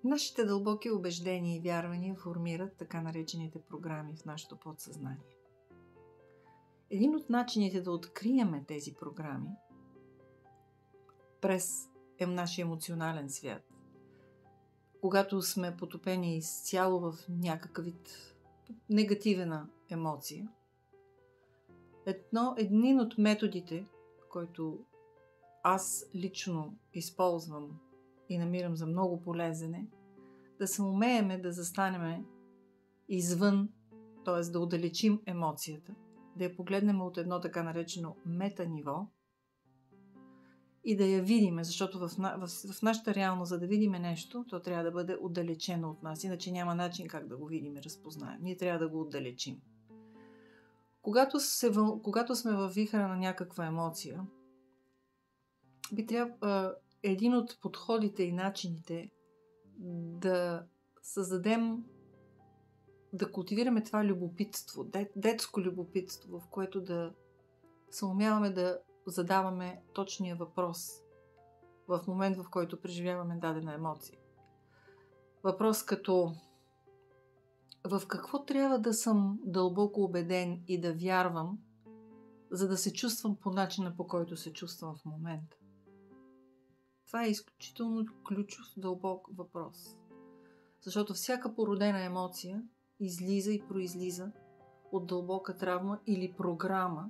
Нашите дълбоки убеждения и вярвания формират така наречените програми в нашето подсъзнание. Един от начините да откриеме тези програми през нашия емоционален свят, когато сме потопени изцяло в някакъв вид негативна емоция, един от методите, който аз лично използвам и намирам за много полезен е, да се умееме да застанеме извън, т.е. да отдалечим емоцията, да я погледнем от едно така наречено метаниво и да я видиме, защото в нашата реалност, за да видиме нещо, то трябва да бъде отдалечено от нас, иначе няма начин как да го видим и разпознаем. Ние трябва да го отдалечим. Когато сме във вихъра на някаква емоция, един от подходите и начините да създадем, да култивираме това любопитство, детско любопитство, в което да се умяваме да задаваме точния въпрос в момент, в който преживяваме дадена емоция. Въпрос като: в какво трябва да съм дълбоко убеден и да вярвам, за да се чувствам по начина, по който се чувствам в момента? Това е изключително ключов, дълбок въпрос. Защото всяка породена емоция излиза и произлиза от дълбока травма или програма,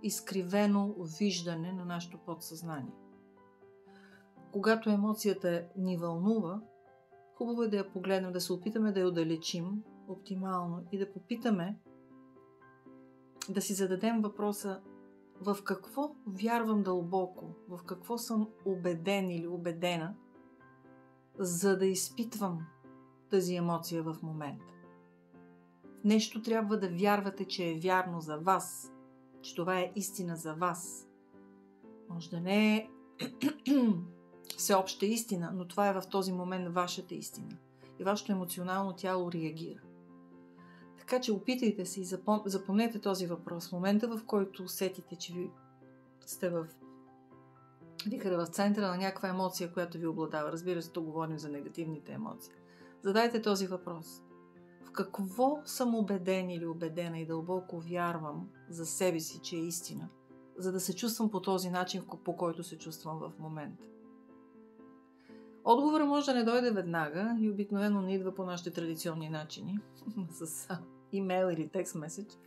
изкривено виждане на нашето подсъзнание. Когато емоцията ни вълнува, хубаво е да я погледнем, да се опитаме да я отдалечим оптимално и да попитаме, да си зададем въпроса: в какво вярвам дълбоко, в какво съм убеден или убедена, за да изпитвам тази емоция в момента. Нещо трябва да вярвате, че е вярно за вас, че това е истина за вас. Може да не е всеобща истина, но това е в този момент вашата истина. И вашето емоционално тяло реагира. Така че опитайте се и запомнете този въпрос. В момента, в който усетите, че ви сте в вихъра, в центъра на някаква емоция, която ви обладава. Разбира се, тук говорим за негативните емоции. Задайте този въпрос. В какво съм убеден или убедена и дълбоко вярвам за себе си, че е истина, за да се чувствам по този начин, по който се чувствам в момента? Отговорът може да не дойде веднага и обикновено не идва по нашите традиционни начини, с имейл или текст меседж,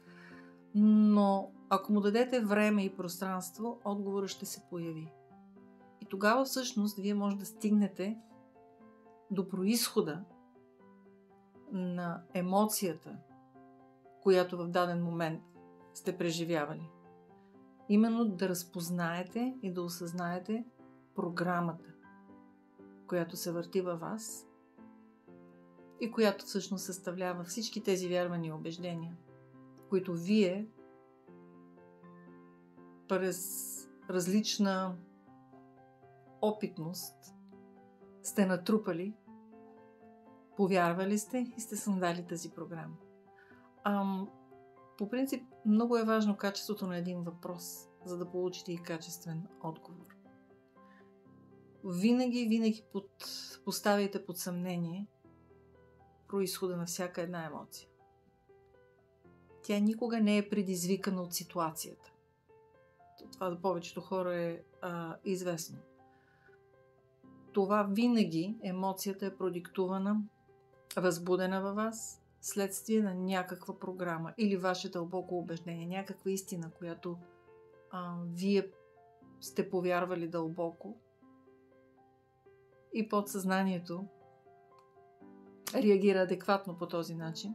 но ако му дадете време и пространство, отговорът ще се появи. И тогава всъщност вие може да стигнете до произхода на емоцията, която в даден момент сте преживявали. Именно да разпознаете и да осъзнаете програмата, която се върти във вас и която всъщност съставлява всички тези вярвания и убеждения, които вие през различна опитност сте натрупали, повярвали сте и сте създали тази програма. По принцип, много е важно качеството на един въпрос, за да получите и качествен отговор. Винаги поставяйте под съмнение произхода на всяка една емоция. Тя никога не е предизвикана от ситуацията. Това за повечето хора е известно. Това винаги емоцията е продиктувана, възбудена във вас, следствие на някаква програма или ваше дълбоко убеждение, някаква истина, която вие сте повярвали дълбоко и подсъзнанието реагира адекватно по този начин,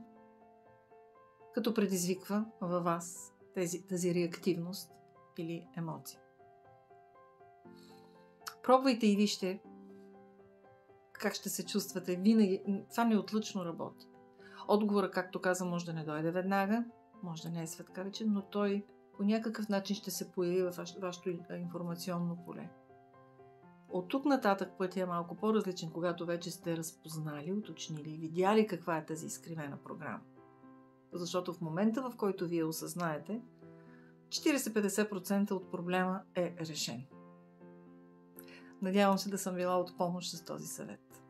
като предизвиква във вас тази реактивност или емоция. Пробвайте и вижте как ще се чувствате. Винаги това неотлъчно работи. Отговорът, както каза, може да не дойде веднага, може да не е светкавичен, но той по някакъв начин ще се появи в вашето информационно поле. От тук нататък пътя е малко по-различен, когато вече сте разпознали, уточнили и видяли каква е тази изкривена програма. Защото в момента, в който вие осъзнаете, 40-50% от проблема е решен. Надявам се да съм била от помощ с този съвет.